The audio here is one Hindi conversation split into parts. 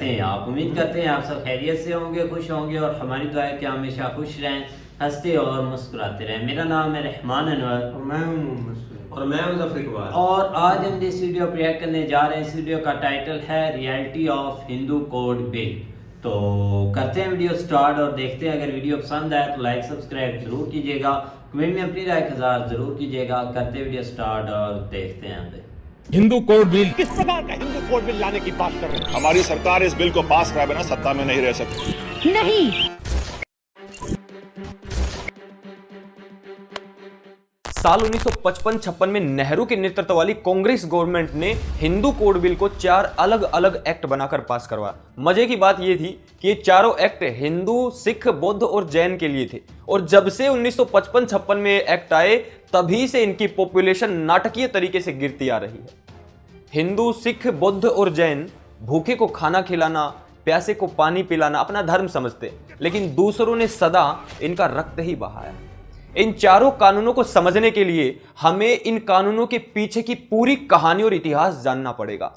कैसे हैं आप? उम्मीद करते हैं आप सब खैरियत से होंगे, खुश होंगे और हमारी दुआ है कि हमेशा खुश रहें, हंसते और मुस्कुराते रहें। मेरा नाम है रहमान अनवर और मैं हूं ज़फ़र इकबाल। और आज हम जिस वीडियो पर रिएक्ट करने जा रहे हैं, इस वीडियो का टाइटल है reality of Hindu code bill. तो करते हैं वीडियो स्टार्ट और देखते हैं। अगर वीडियो पसंद आए तो लाइक सब्सक्राइब जरूर कीजिएगा, कमेंट में अपनी राय का जरूर कीजिएगा। करते हैं वीडियो स्टार्ट और देखते हैं। हिंदू कोड बिल किस प्रकार का हिंदू कोड बिल लाने की बात कर रहे हैं? हमारी सरकार इस बिल को पास कराए बिना सत्ता में नहीं रह सकती। नहीं। साल 1955-56 में नेहरू के नेतृत्व वाली कांग्रेस गवर्नमेंट ने हिंदू कोड बिल को 4 अलग अलग एक्ट बनाकर पास करवाया। मजे की बात यह थी कि ये चारों एक्ट हिंदू, सिख, बौद्ध और जैन के लिए थे। और जब से 1955-56 में एक्ट आए तभी से इनकी पॉपुलेशन नाटकीय तरीके से गिरती आ रही है। हिंदू, सिख, बौद्ध और जैन भूखे को खाना खिलाना, प्यासे को पानी पिलाना अपना धर्म समझते, लेकिन दूसरों ने सदा इनका रक्त ही बहाया। इन चारों कानूनों को समझने के लिए हमें इन कानूनों के पीछे की पूरी कहानी और इतिहास जानना पड़ेगा।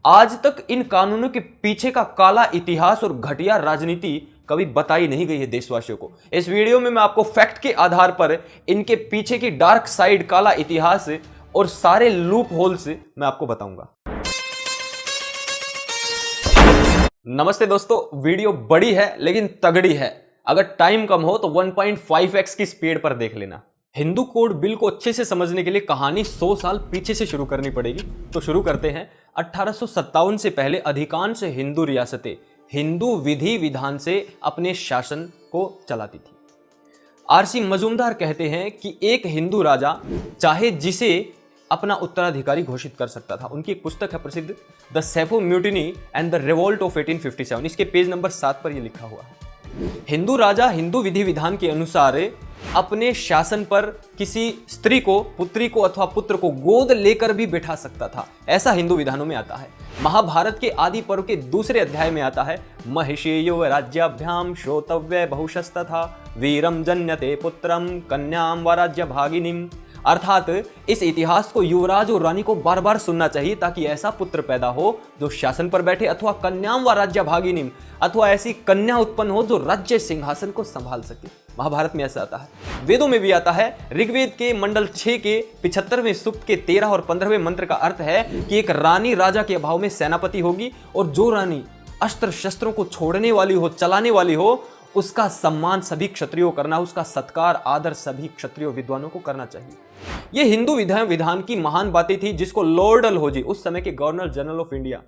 आज तक इन कानूनों के पीछे का काला इतिहास और घटिया राजनीति कभी बताई नहीं गई है देशवासियों को। इस वीडियो में मैं आपको फैक्ट के आधार पर इनके पीछे की डार्क साइड, काला इतिहास और सारे लूप होल्स मैं आपको बताऊंगा। नमस्ते दोस्तों, वीडियो बड़ी है लेकिन तगड़ी है। अगर टाइम कम हो तो 1.5x की स्पीड पर देख लेना। हिंदू कोड बिल को अच्छे से समझने के लिए कहानी 100 साल पीछे से शुरू करनी पड़ेगी। तो शुरू करते हैं। 1857 से पहले अधिकांश हिंदू रियासतें हिंदू विधि विधान से अपने शासन को चलाती थी। आरसी मजूमदार कहते हैं कि एक हिंदू राजा चाहे जिसे अपना उत्तराधिकारी घोषित कर सकता था। उनकी एक पुस्तक है प्रसिद्ध, the Sepoy mutiny and the revolt of 1857। इसके पेज नंबर 7 पर यह लिखा हुआ है। हिंदू राजा हिंदू विधि विधान के अनुसार अपने शासन पर किसी स्त्री को, पुत्री को अथवा पुत्र को गोद लेकर भी बैठा सकता था। ऐसा हिंदू विधानों में आता है। महाभारत के आदि पर्व के दूसरे अध्याय में आता है, महिषेयो राज्याभ्याम श्रोतव्य बहुशस्तथा वीरम जन्यते पुत्रम कन्याम व राज्य भागिनीम। अर्थात इस इतिहास को युवराज और रानी को बार बार सुनना चाहिए ताकि ऐसा पुत्र पैदा हो जो शासन पर बैठे, अथवा कन्याम व राज्य भागिनीम, अथवा ऐसी कन्या उत्पन्न हो जो राज्य सिंहासन को संभाल सके। महाभारत में ऐसा आता है। वेदों में भी आता है। ऋग्वेद के मंडल 6 के 75वें सूक्त के 13 और 15वें मंत्र का अर्थ है कि एक रानी राजा के अभाव में सेनापति होगी और जो रानी अस्त्र शस्त्रों को छोड़ने वाली हो, चलाने वाली हो, उसका सम्मान सभी क्षत्रियों करना, उसका सत्कार आदर सभी क्षत्रियों विद्वानों को करना चाहिए। यह हिंदू विधान की महान बातें थी जिसको लॉर्ड डलहौजी, उस समय के गवर्नर जनरल ऑफ इंडिया,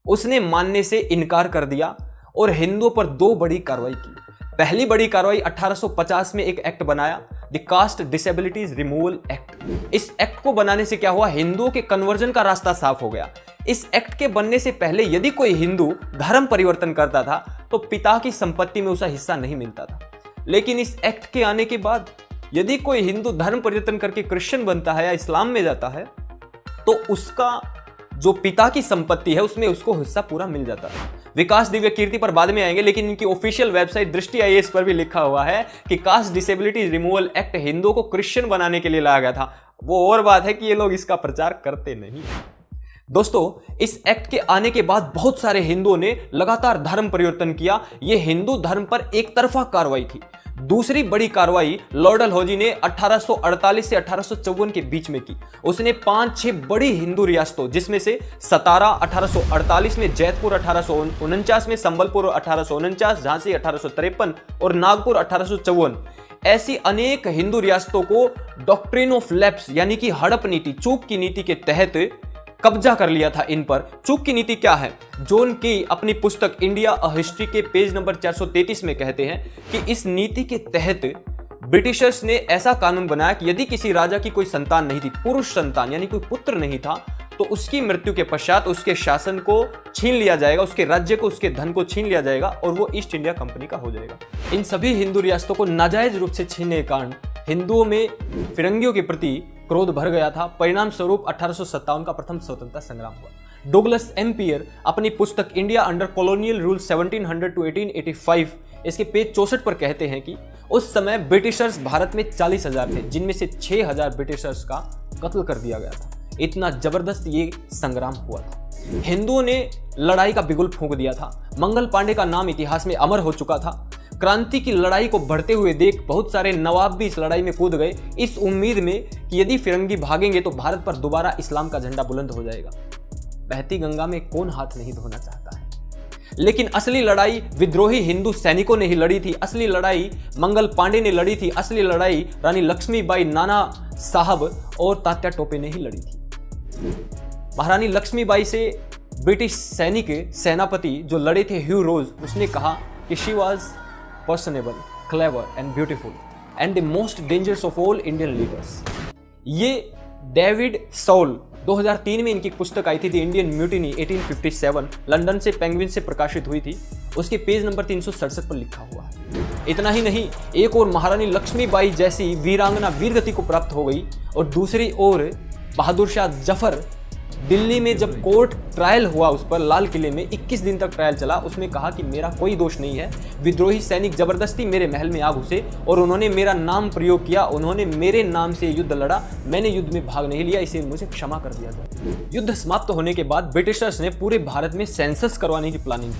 उसने मानने से इनकार कर दिया और हिंदुओं पर 2 बड़ी कार्रवाई की। पहली बड़ी कार्रवाई 1850 में एक एक्ट बनाया, the caste disabilities removal act. इस एक्ट को बनाने से क्या हुआ, हिंदुओं के कन्वर्जन का रास्ता साफ हो गया। इस एक्ट के बनने से पहले यदि कोई हिंदू धर्म परिवर्तन करता था तो पिता की संपत्ति में उसका हिस्सा नहीं मिलता था। लेकिन इस एक्ट के आने के बाद यदि कोई हिंदू धर्म परिवर्तन करके क्रिश्चियन बनता है या इस्लाम में जाता है तो उसका जो पिता की संपत्ति है उसमें उसको हिस्सा पूरा मिल जाता है। विकास दिव्य कीर्ति पर बाद में आएंगे, लेकिन इनकी ऑफिशियल वेबसाइट दृष्टि IAS पर भी लिखा हुआ है कि कास्ट डिसेबिलिटी रिमूवल एक्ट हिंदुओं को क्रिश्चियन बनाने के लिए लाया गया था। वो और बात है कि ये लोग इसका प्रचार करते नहीं। दोस्तों, इस एक्ट के आने के बाद बहुत सारे हिंदुओं ने लगातार धर्म परिवर्तन किया। यह हिंदू धर्म पर एक तरफा कार्रवाई थी। दूसरी बड़ी कार्रवाई लॉर्ड डलहौजी ने 1848 से 1854 के बीच में की। उसने 5-6 बड़ी हिंदू रियासतों, जिसमें से सतारा 1848 में, जैतपुर 1849 में, संबलपुर 1849, झांसी 1853 और नागपुर 1854, ऐसी अनेक हिंदू रियासतों को डॉक्ट्रिन ऑफ लैप्स यानी कि हड़प नीति, चूक की नीति के तहत कब्जा कर लिया था इन पर। चूक की नीति क्या है? जॉन की अपनी पुस्तक इंडिया अ हिस्ट्री के पेज नंबर 433 में कहते हैं कि इस नीति के तहत ब्रिटिशर्स ने ऐसा कानून बनाया कि यदि किसी राजा की कोई संतान नहीं थी, पुरुष संतान यानी कोई पुत्र नहीं था, तो उसकी मृत्यु के पश्चात उसके शासन को छीन लिया जाएगा, उसके राज्य को, उसके धन को छीन लिया जाएगा और वो ईस्ट इंडिया कंपनी का हो जाएगा। इन सभी हिंदू रियासतों को नाजायज रूप से छीनने के कारण हिंदुओं में फिरंगियों के प्रति क्रोध भर गया था। परिणाम स्वरूप 1857 का प्रथम स्वतंत्रता संग्राम हुआ। डोगलस एम्पियर अपनी पुस्तक India under colonial rule 1700 to 1885 इसके पेज 64 पर कहते हैं कि उस समय ब्रिटिशर्स भारत में 40,000 थे, जिनमें से 6,000 ब्रिटिशर्स का कत्ल कर दिया गया था। इतना जबरदस्त ये संग्राम हुआ था। हिंदुओं ने लड़ाई का बिगुल फूंक दिया था। मंगल पांडे का नाम इतिहास में अमर हो चुका था। क्रांति की लड़ाई को बढ़ते हुए देख बहुत सारे नवाब भी इस लड़ाई में कूद गए, इस उम्मीद में कि यदि फिरंगी भागेंगे तो भारत पर दोबारा इस्लाम का झंडा बुलंद हो जाएगा। बहती गंगा में कौन हाथ नहीं धोना चाहता है। लेकिन असली लड़ाई विद्रोही हिंदू सैनिकों ने ही लड़ी थी, असली लड़ाई मंगल पांडे ने लड़ी थी, असली लड़ाई रानी लक्ष्मीबाई, नाना साहब और तात्या टोपे ने ही लड़ी थी। महारानी लक्ष्मीबाई से ब्रिटिश सैनिक सेनापति जो लड़े थे ह्यू रोज, उसने कहा कि she was personable, clever and beautiful and the most dangerous of all Indian leaders. ये डेविड सॉल 2003 में इनकी पुस्तक आई थी द इंडियन म्यूटिनी 1857, लंदन से पेंगुइन से प्रकाशित हुई थी। उसके पेज नंबर 367 पर लिखा हुआ है। इतना ही नहीं, एक और महारानी लक्ष्मीबाई जैसी वीरांगना वीरगति को प्राप्त हो गई और दूसरी ओर बहादुर शाह जफर, दिल्ली में जब कोर्ट ट्रायल हुआ उस पर, लाल किले में 21 दिन तक ट्रायल चला, उसमें कहा कि मेरा कोई दोष नहीं है, विद्रोही सैनिक जबरदस्ती मेरे महल में आ घुसे और उन्होंने मेरा नाम प्रयोग किया, उन्होंने मेरे नाम से युद्ध लड़ा, मैंने युद्ध में भाग नहीं लिया, इसे मुझे क्षमा कर दिया जाए। युद्ध समाप्त होने के बाद ब्रिटिशर्स ने पूरे भारत में सेंसस करवाने की प्लानिंग की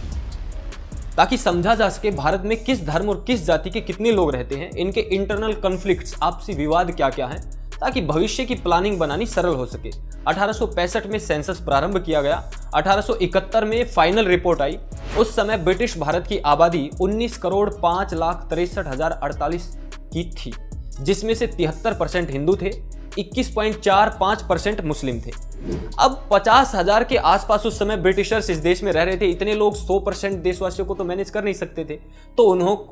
ताकि समझा जा सके भारत में किस धर्म और किस जाति के कितने लोग रहते हैं, इनके इंटरनल कॉन्फ्लिक्ट्स, आपसी विवाद क्या क्या हैं, ताकि भविष्य की प्लानिंग बनानी सरल हो सके। 1865 में सेंसस प्रारंभ किया गया। 1871 में फाइनल रिपोर्ट आई। उस समय ब्रिटिश भारत की आबादी 19,05,63,048 की थी, जिसमें से 73% हिंदू थे, 21.45% मुस्लिम थे। अब 50,000 के आसपास उस समय ब्रिटिशर्स इस देश में रह रहे थे। इतने लोग 100% देशवासियों को तो मैनेज कर नहीं सकते थे, तो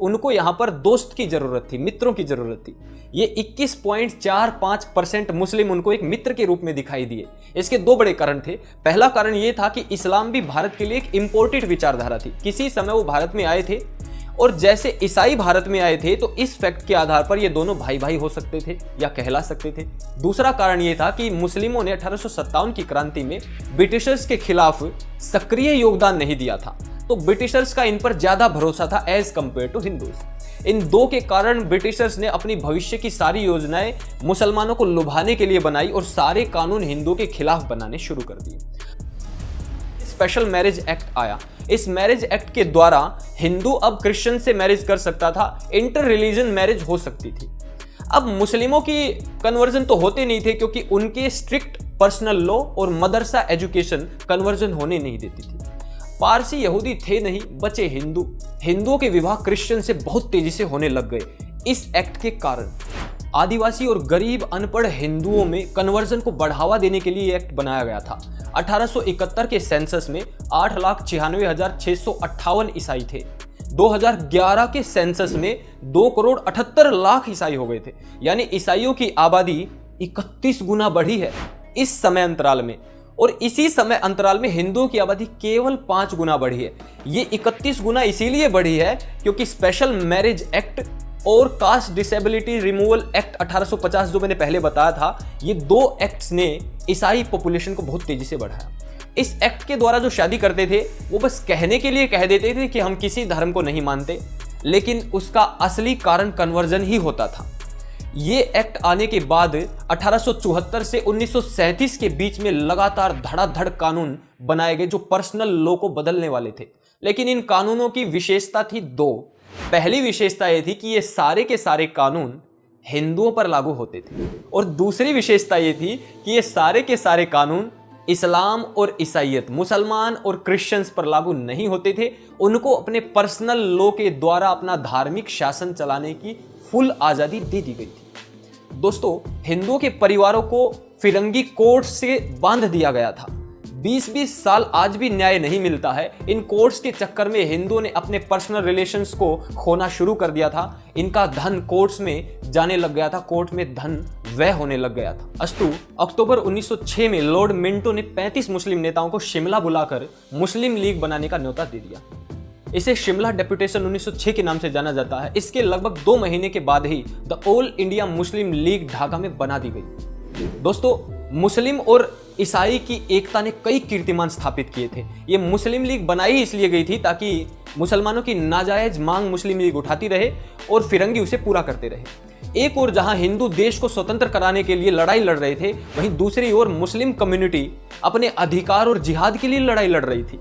उनको यहाँ पर दोस्त की जरूरत थी, मित्रों की जरूरत थी। ये 21.45% मुस्लिम उनको एक मित्र के रूप में दिखाई दिए। इसके दो बड़े कारण थे। पहला कारण ये था कि इस्लाम भी भारत के लिए एक इंपोर्टेड विचारधारा थी। किसी समय वो भारत में आए थे और जैसे ईसाई भारत में आए थे, तो इस फैक्ट के आधार पर ये दोनों भाई भाई हो सकते थे या कहला सकते थे। दूसरा कारण ये था कि मुस्लिमों ने 1857 की क्रांति में ब्रिटिशर्स के खिलाफ सक्रिय योगदान नहीं दिया था, तो ब्रिटिशर्स का इन पर ज्यादा भरोसा था एज कंपेयर टू हिंदूज। इन दो के कारण ब्रिटिशर्स ने अपनी भविष्य की सारी योजनाएं मुसलमानों को लुभाने के लिए बनाई और सारे कानून हिंदुओं के खिलाफ बनाने शुरू कर दिए। स्पेशल मैरिज एक्ट आया। इस मैरिज एक्ट के द्वारा हिंदू अब क्रिश्चियन से मैरिज कर सकता था, इंटर रिलीजन मैरिज हो सकती थी। अब मुस्लिमों की कन्वर्जन तो होते नहीं थे, क्योंकि उनके स्ट्रिक्ट पर्सनल लॉ और मदरसा एजुकेशन कन्वर्जन होने नहीं देती थी। पारसी यहूदी थे नहीं, बचे हिंदू। हिंदुओं के विवाह क्रिश्चियन से बहुत तेजी से होने लग गए। इस एक्ट के कारण आदिवासी और गरीब अनपढ़ हिंदुओं में कन्वर्जन को बढ़ावा देने के लिए एक्ट बनाया गया था। 1871 के सेंसस में 8,96,658 ईसाई थे। 2011 के सेंसस में 2,78,00,000 ईसाई हो गए थे। यानी ईसाइयों की आबादी 31 गुना बढ़ी है इस समय अंतराल में, और इसी समय अंतराल में हिंदुओं की आबादी केवल 5 गुना बढ़ी है। ये 31 गुना इसीलिए बढ़ी है क्योंकि स्पेशल मैरिज एक्ट और कास्ट डिसेबिलिटी रिमूवल एक्ट 1850 जो मैंने पहले बताया था, ये दो एक्ट्स ने ईसाई पॉपुलेशन को बहुत तेजी से बढ़ाया। इस एक्ट के द्वारा जो शादी करते थे वो बस कहने के लिए कह देते थे कि हम किसी धर्म को नहीं मानते, लेकिन उसका असली कारण कन्वर्जन ही होता था। ये एक्ट आने के बाद 1874 से 1937 के बीच में लगातार धड़ाधड़ कानून बनाए गए जो पर्सनल लॉ को बदलने वाले थे। लेकिन इन कानूनों की विशेषता थी दो। पहली विशेषता ये थी कि ये सारे के सारे कानून हिंदुओं पर लागू होते थे, और दूसरी विशेषता ये थी कि ये सारे के सारे कानून इस्लाम और ईसाईयत, मुसलमान और क्रिश्चियंस पर लागू नहीं होते थे। उनको अपने पर्सनल लॉ के द्वारा अपना धार्मिक शासन चलाने की फुल आजादी दे दी गई थी। दोस्तों, हिंदुओं के परिवारों को फिरंगी कोर्ट से बांध दिया गया था। 20-20 साल आज भी न्याय नहीं मिलता है। इन कोर्ट्स के चक्कर में हिंदुओं ने अपने पर्सनल रिलेशंस को खोना शुरू कर दिया था। इनका धन कोर्ट्स में जाने लग गया था, कोर्ट में धन व्यय होने लग गया था। अस्तु अक्टूबर 1906 में लॉर्ड मिंटो ने 35 मुस्लिम नेताओं को शिमला बुलाकर मुस्लिम लीग बनाने का न्योता दे दिया। इसे शिमला डेपुटेशन 1906 के नाम से जाना जाता है। इसके लगभग 2 महीने के बाद ही the All India Muslim League Dhaka में बना दी गई। दोस्तों, मुस्लिम और ईसाई की एकता ने कई कीर्तिमान स्थापित किए थे। ये मुस्लिम लीग बनाई इसलिए गई थी ताकि मुसलमानों की नाजायज मांग मुस्लिम लीग उठाती रहे और फिरंगी उसे पूरा करते रहे। एक ओर जहां हिंदू देश को स्वतंत्र कराने के लिए लड़ाई लड़ रहे थे, वहीं दूसरी ओर मुस्लिम कम्युनिटी अपने अधिकार और जिहाद के लिए लड़ाई लड़ रही थी।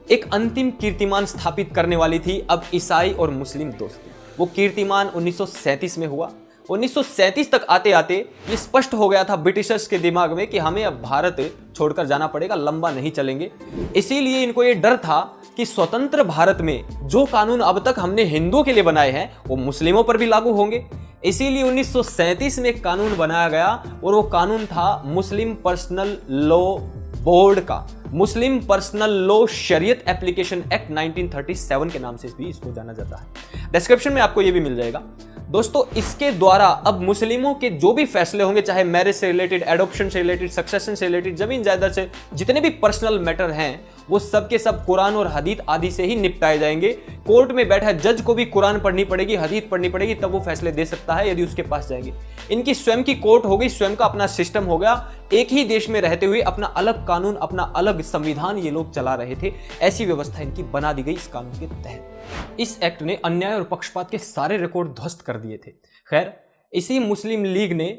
एक अंतिम कीर्तिमान स्थापित करने वाली थी अब ईसाई और मुस्लिम दोस्ती। वो कीर्तिमान 1937 में हुआ। 1937 तक आते आते ये स्पष्ट हो गया था ब्रिटिशर्स के दिमाग में कि हमें अब भारत छोड़कर जाना पड़ेगा, लंबा नहीं चलेंगे। इसीलिए इनको ये डर था कि स्वतंत्र भारत में जो कानून अब तक हमने हिंदुओं के लिए बनाए हैं वो मुस्लिमों पर भी लागू होंगे। इसीलिए 1937 में एक कानून बनाया गया और वो कानून था मुस्लिम पर्सनल लॉ बोर्ड का, मुस्लिम पर्सनल लॉ शरीयत एप्लीकेशन एक्ट 1937 के नाम से भी इसको जाना जाता है। डिस्क्रिप्शन में आपको ये भी मिल जाएगा। दोस्तों, इसके द्वारा अब मुस्लिमों के जो भी फैसले होंगे, चाहे मैरिज से रिलेटेड, एडॉप्शन से रिलेटेड, सक्सेशन से रिलेटेड, जमीन जायदाद से जितने भी पर्सनल मैटर हैं, वो सब के सब कुरान और हदीत आदि से ही निपटाए जाएंगे। कोर्ट में बैठा जज को भी कुरान पढ़नी पड़ेगी, हदीत पढ़नी पड़ेगी, तब वो फैसले दे सकता है यदि उसके पास जाएंगे। इनकी स्वयं की कोर्ट हो गई, स्वयं का अपना सिस्टम हो गया। एक ही देश में रहते हुए अपना अलग कानून, अपना अलग संविधान ये लोग चला रहे थे। ऐसी व्यवस्था इनकी बना दी गई इस कानून के तहत। इस एक्ट ने अन्याय और पक्षपात के सारे रिकॉर्ड ध्वस्त कर दिए थे। खैर, इसी मुस्लिम लीग ने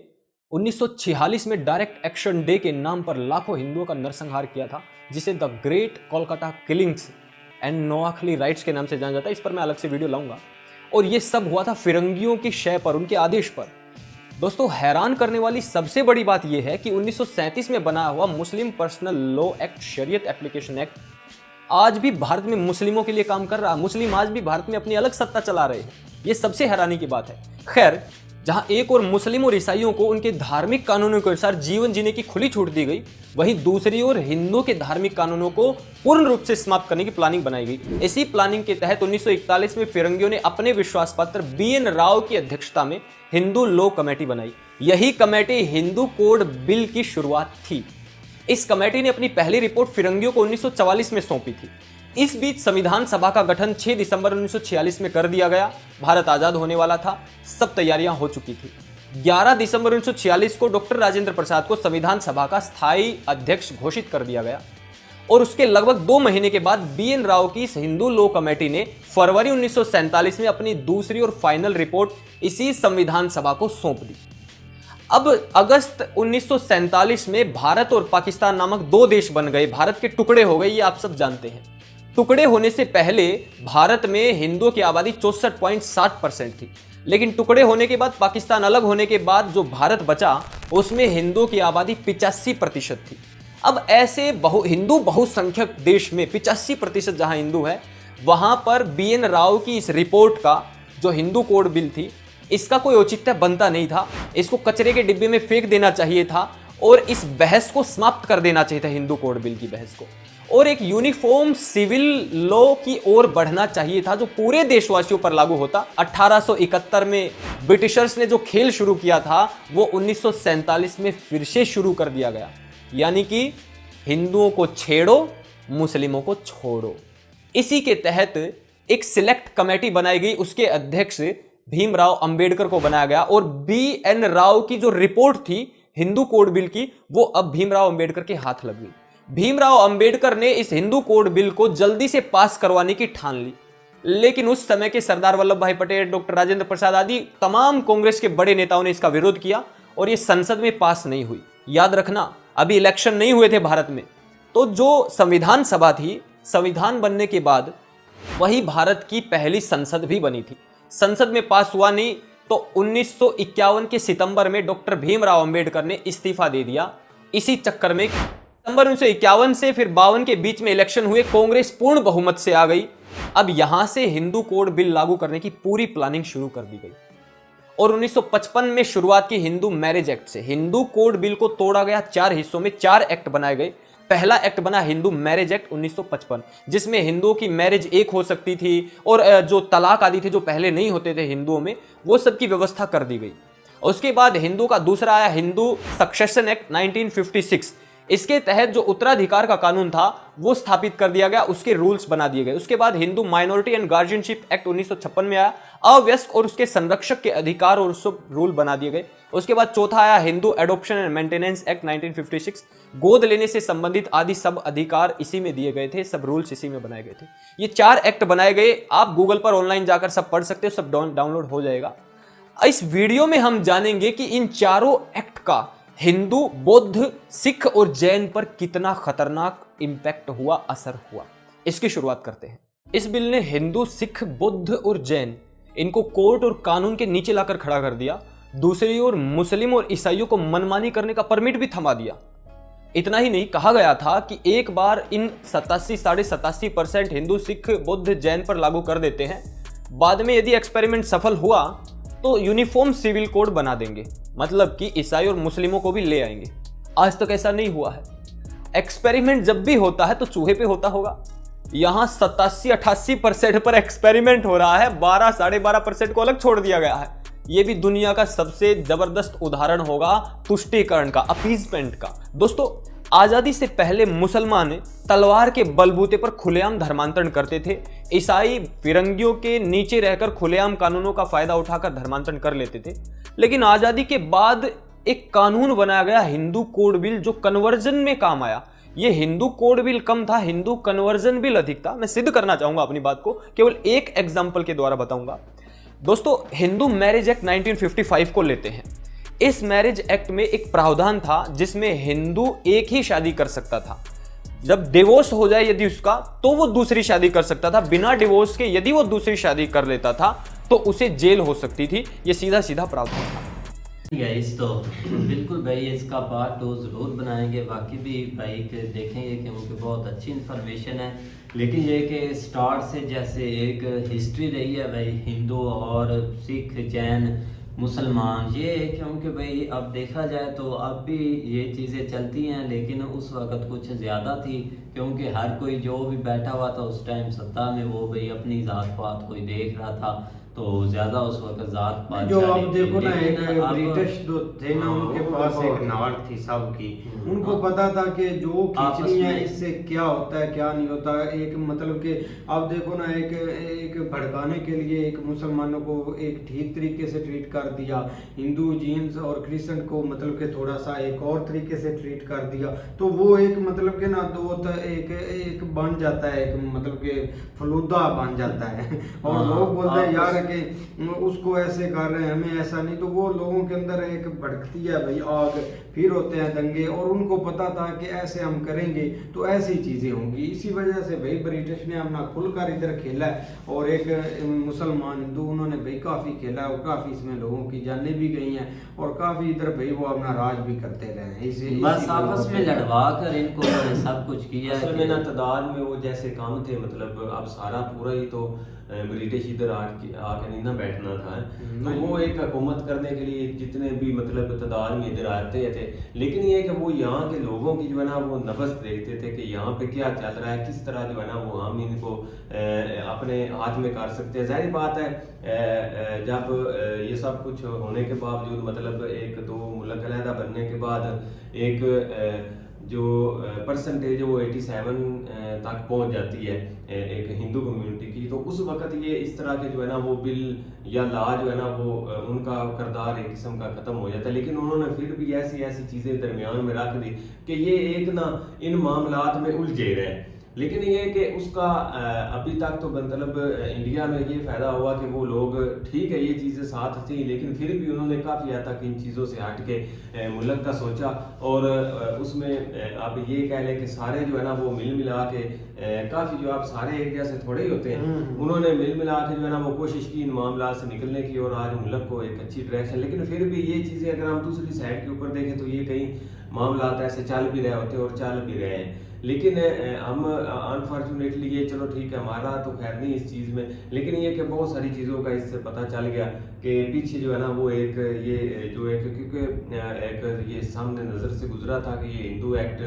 1946 में डायरेक्ट एक्शन डे के नाम पर लाखों हिंदुओं का नरसंहार किया था, जिसे the great Kolkata killings and Noakhali rights के नाम से जाना जाता है। इस पर मैं अलग से वीडियो लाऊंगा। और यह सब हुआ था फिरंगियों की शय पर, उनके आदेश पर। दोस्तों, हैरान करने वाली सबसे बड़ी बात यह है कि 1937 में बना हुआ मुस्लिम पर्सनल लॉ एक्ट, शरीयत एप्लीकेशन एक्ट, आज भी भारत में मुस्लिमों के लिए काम कर रहा है। मुस्लिम आज भी भारत में अपनी अलग सत्ता चला रहे हैं। यह सबसे हैरानी की बात है। खैर, जहां एक और मुस्लिम और ईसाइयों को उनके धार्मिक कानूनों के अनुसार जीवन जीने की खुली छूट दी गई, वहीं दूसरी ओर हिंदुओं के धार्मिक कानूनों को पूर्ण रूप से समाप्त करने की प्लानिंग बनाई गई। इसी प्लानिंग के तहत 1941 में फिरंगियों ने अपने विश्वास पत्र BN राव की अध्यक्षता में हिंदू लॉ कमेटी बनाई। यही कमेटी हिंदू कोड बिल की शुरुआत थी। इस कमेटी ने अपनी पहली रिपोर्ट फिरंगियों को 1944 में सौंपी थी। इस बीच संविधान सभा का गठन 6 दिसंबर 1946 में कर दिया गया। भारत आजाद होने वाला था, सब तैयारियां हो चुकी थी। 11 दिसंबर 1946 को डॉक्टर राजेंद्र प्रसाद को संविधान सभा का स्थायी अध्यक्ष घोषित कर दिया गया और उसके लगभग 2 महीने के बाद BN राव की इस हिंदू लॉ कमेटी ने फरवरी 1947 में अपनी दूसरी और फाइनल रिपोर्ट इसी संविधान सभा को सौंप दी। अब अगस्त 1947 में भारत और पाकिस्तान नामक 2 देश बन गए। भारत के टुकड़े हो गए, ये आप सब जानते हैं। टुकड़े होने से पहले भारत में हिंदुओं की आबादी 64.7% थी, लेकिन टुकड़े होने के बाद, पाकिस्तान अलग होने के बाद जो भारत बचा उसमें हिंदुओं की आबादी 85% थी। अब ऐसे हिंदू बहुसंख्यक देश में 85% जहां हिंदू है, वहां पर BN राव की इस रिपोर्ट का, जो हिंदू कोड बिल थी, इसका कोई औचित्य बनता नहीं था। इसको कचरे के डिब्बे में फेंक देना चाहिए था और इस बहस को समाप्त कर देना चाहिए था, हिंदू कोड बिल की बहस को, और एक यूनिफॉर्म सिविल लॉ की ओर बढ़ना चाहिए था जो पूरे देशवासियों पर लागू होता। 1871 में ब्रिटिशर्स ने जो खेल शुरू किया था वो 1947 में फिर से शुरू कर दिया गया, यानी कि हिंदुओं को छेड़ो, मुस्लिमों को छोड़ो। इसी के तहत एक सिलेक्ट कमेटी बनाई गई, उसके अध्यक्ष भीमराव अंबेडकर को बनाया गया और BN राव की जो रिपोर्ट थी हिंदू कोड बिल की, वो अब भीमराव अंबेडकर के हाथ लग गई। भीमराव अंबेडकर ने इस हिंदू कोड बिल को जल्दी से पास करवाने की ठान ली, लेकिन उस समय के सरदार वल्लभ भाई पटेल, डॉक्टर राजेंद्र प्रसाद आदि तमाम कांग्रेस के बड़े नेताओं ने इसका विरोध किया और यह संसद में पास नहीं हुई। याद रखना, अभी इलेक्शन नहीं हुए थे भारत में, तो जो संविधान सभा थी, संविधान बनने के बाद वही भारत की पहली संसद भी बनी थी। संसद में पास हुआ नहीं तो 1951 के सितंबर में डॉक्टर भीमराव अंबेडकर ने इस्तीफा दे दिया। इसी चक्कर में सितंबर 1951 से फिर 52 के बीच में इलेक्शन हुए, कांग्रेस पूर्ण बहुमत से आ गई। अब यहां से हिंदू कोड बिल लागू करने की पूरी प्लानिंग शुरू कर दी गई और 1955 में शुरुआत की हिंदू मैरिज एक्ट से हिंदू कोड बिल को तोड़ा गया। 4 हिस्सों में 4 एक्ट बनाए गए। पहला एक्ट बना हिंदू मैरिज एक्ट 1955, जिसमें हिंदुओं की मैरिज एक हो सकती थी और जो तलाक आदि थे जो पहले नहीं होते थे हिंदुओं में, वो सब की व्यवस्था कर दी गई। उसके बाद हिंदू का दूसरा आया हिंदू सक्सेशन एक्ट 1956। इसके तहत जो उत्तराधिकार का कानून था वो स्थापित कर दिया गया, उसके रूल्स बना दिए गए। उसके बाद Hindu minority and guardianship act 1956 में आया, अवयस्क और उसके संरक्षक के अधिकार और सब रूल बना दिए गए। उसके बाद चौथा आया Hindu adoption and maintenance act 1956। गोद लेने से संबंधित आदि सब अधिकार इसी में दिए गए थे, सब रूल्स इसी में बनाए गए थे। ये 4 एक्ट बनाए गए। आप गूगल पर ऑनलाइन जाकर सब पढ़ सकते हो, सब डाउनलोड हो जाएगा। इस वीडियो में हम जानेंगे कि इन चारों एक्ट का हिंदू, बौद्ध, सिख और जैन पर कितना खतरनाक इंपैक्ट हुआ, असर हुआ। इसकी शुरुआत करते हैं। इस बिल ने हिंदू, सिख, बौद्ध और जैन इनको कोर्ट और कानून के नीचे लाकर खड़ा कर दिया। दूसरी ओर मुस्लिम और ईसाइयों को मनमानी करने का परमिट भी थमा दिया। इतना ही नहीं, कहा गया था कि एक बार इन 87-87% हिंदू, सिख, बौद्ध, जैन पर लागू कर देते हैं, बाद में यदि एक्सपेरिमेंट सफल हुआ तो यूनिफॉर्म सिविल कोड बना देंगे, मतलब कि ईसाई और मुस्लिमों को भी ले आएंगे। आज तक ऐसा नहीं हुआ है। एक्सपेरिमेंट जब भी होता है तो चूहे पे होता होगा। यहां 87-88% पर एक्सपेरिमेंट हो रहा है, 12-12.5% को अलग छोड़ दिया गया है। यह भी दुनिया का सबसे जबरदस्त उदाहरण होगा तुष्टीकरण का, अपीजमेंट का। दोस्तों, आजादी से पहले मुसलमान तलवार के बलबूते पर खुलेआम धर्मांतरण करते थे। ईसाई फिरंगियों के नीचे रहकर खुलेआम कानूनों का फायदा उठाकर धर्मांतरण कर लेते थे। लेकिन आजादी के बाद एक कानून बनाया गया, हिंदू कोड बिल, जो कन्वर्जन में काम आया। ये हिंदू कोड बिल कम था, हिंदू कन्वर्जन बिल अधिक था। मैं सिद्ध करना चाहूंगा अपनी बात को, केवल एक एग्जाम्पल के द्वारा बताऊंगा। दोस्तों, हिंदू मैरिज एक्ट 1955 को लेते हैं। इस मैरिज एक्ट में एक प्रावधान था जिसमें हिंदू एक ही शादी कर सकता था। जब डिवोर्स हो जाए यदि उसका, तो वो दूसरी शादी कर सकता था। बिना डिवोर्स के यदि वो दूसरी शादी कर लेता था तो उसे जेल हो सकती थी। ये सीधा सीधा प्रावधान था। गाइस, तो बिल्कुल भाई इसका पार्ट 2 ज़रूर बनाएंगे। बाकी भी भाई के देखेंगे क्योंकि बहुत अच्छी इन्फॉर्मेशन है। लेकिन ये कि स्टार्ट से जैसे एक हिस्ट्री रही है भाई, हिंदू और सिख, जैन, मुसलमान, ये क्योंकि भाई अब देखा जाए तो अब भी ये चीज़ें चलती हैं, लेकिन उस वक़्त कुछ ज़्यादा थी क्योंकि हर कोई जो भी बैठा हुआ था उस टाइम सत्ता में, वो भाई अपनी ज़ात पात कोई देख रहा था, तो ज़्यादा उस वक्त ज़ात पात जो अब देखो ना, एक ब्रिटिश जो थे ना, उनके पास एक नाड़ थी सबकी। उनको पता था कि जो खींचनी है इससे क्या होता है क्या नहीं होता। एक मतलब कि अब देखो ना, एक भड़काने के लिए एक मुसलमानों को एक ठीक तरीके से ट्रीट कर दिया, हिंदू, जीन्स और क्रिश्चियन को मतलब कि थोड़ा सा एक और तरीके से ट्रीट कर दिया, तो वो एक मतलब कि ना दो एक बन जाता है, एक मतलब कि फलूदा बन जाता है। और लोग बोलते हैं यार कि उसको ऐसे कर रहे हैं, हमें ऐसा नहीं, तो वो लोगों के अंदर एक भड़कती है भाई आग, फिर होते हैं दंगे। और उनको पता था कि ऐसे हम करेंगे तो ऐसी चीजें होंगी। इसी वजह से भाई ब्रिटिश ने अपना खुलकर इधर खेला है, और एक मुसलमान, हिंदू, उन्होंने भाई काफी खेला है और काफी इसमें लोगों की जानें भी गई हैं और काफी इधर भाई वो अपना राज भी करते रहे हैं। इसे बस आपस में लड़वा कर इनको सब कुछ किया। असल में ना तादाद में वो जैसे काम थे, मतलब अब सारा पूरा ही तो ब्रिटिश इधर आके नहीं ना बैठना था, तो वो एक हुकूमत करने के लिए जितने भी मतलब तादाद में इधर आते थे। लेकिन ये कि वो यहाँ के लोगों की जो है ना वो नब्ज़ देखते थे कि यहाँ पे क्या चल रहा है, किस तरह जो है ना वो हम इनको अपने हाथ में कर सकते हैं। जाहिर बात है, जब ये सब कुछ होने के बावजूद, मतलब एक दो मुल्क अलहदा बनने के बाद एक जो परसेंटेज है वो 87 तक पहुंच जाती है एक हिंदू कम्युनिटी की, तो उस वक्त ये इस तरह के जो है ना वो बिल या लॉ जो है ना वो उनका करदार एक किस्म का ख़त्म हो जाता है। लेकिन उन्होंने फिर भी ऐसी चीज़ें दरमियान में रख दी कि ये एक ना इन मामलात में उलझे रहे। लेकिन ये कि उसका अभी तक तो मतलब इंडिया में ये फ़ायदा हुआ कि वो लोग, ठीक है ये चीज़ें साथ थी, लेकिन फिर भी उन्होंने काफ़ी हद तक इन चीज़ों से हट के मुल्क का सोचा। और उसमें अब ये कह लें कि सारे जो है ना वो मिल मिला के काफ़ी, जो आप सारे एक जैसे थोड़े ही होते हैं, उन्होंने मिल मिला के जो है ना वो कोशिश की इन मामला से निकलने की और आज मुल्क को एक अच्छी डायरेक्शन। लेकिन फिर भी ये चीज़ें अगर हम दूसरी साइड के ऊपर देखें तो ये कई मामला ऐसे चल भी रहे होते और चल भी रहे हैं। लेकिन हम अनफॉर्चुनेटली ये, चलो ठीक है हमारा तो खैर नहीं इस चीज़ में, लेकिन ये कि बहुत सारी चीज़ों का इससे पता चल गया कि पीछे जो है ना वो एक ये जो एक, क्योंकि एक ये सामने नज़र से गुजरा था कि ये हिंदू एक्ट,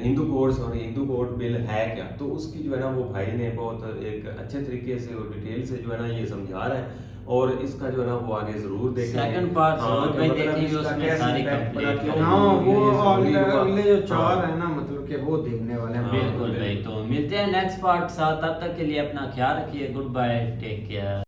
हिंदू कोड्स और हिंदू कोड बिल है क्या, तो उसकी जो है ना वो भाई ने बहुत एक अच्छे तरीके से और डिटेल से जो है ना ये समझा रहा है। और इसका जो है ना वो आगे जरूर देखेंगे, सेकंड पार्ट जरूर भाई देखेंगे, उसमें सारी कंप्लीट। हाँ, वो अगले जो 4 है ना, मतलब कि वो देखने वाले हैं। बिल्कुल भाई, तो मिलते हैं नेक्स्ट पार्ट के साथ। तब तक के लिए अपना ख्याल रखिए। Goodbye, take care.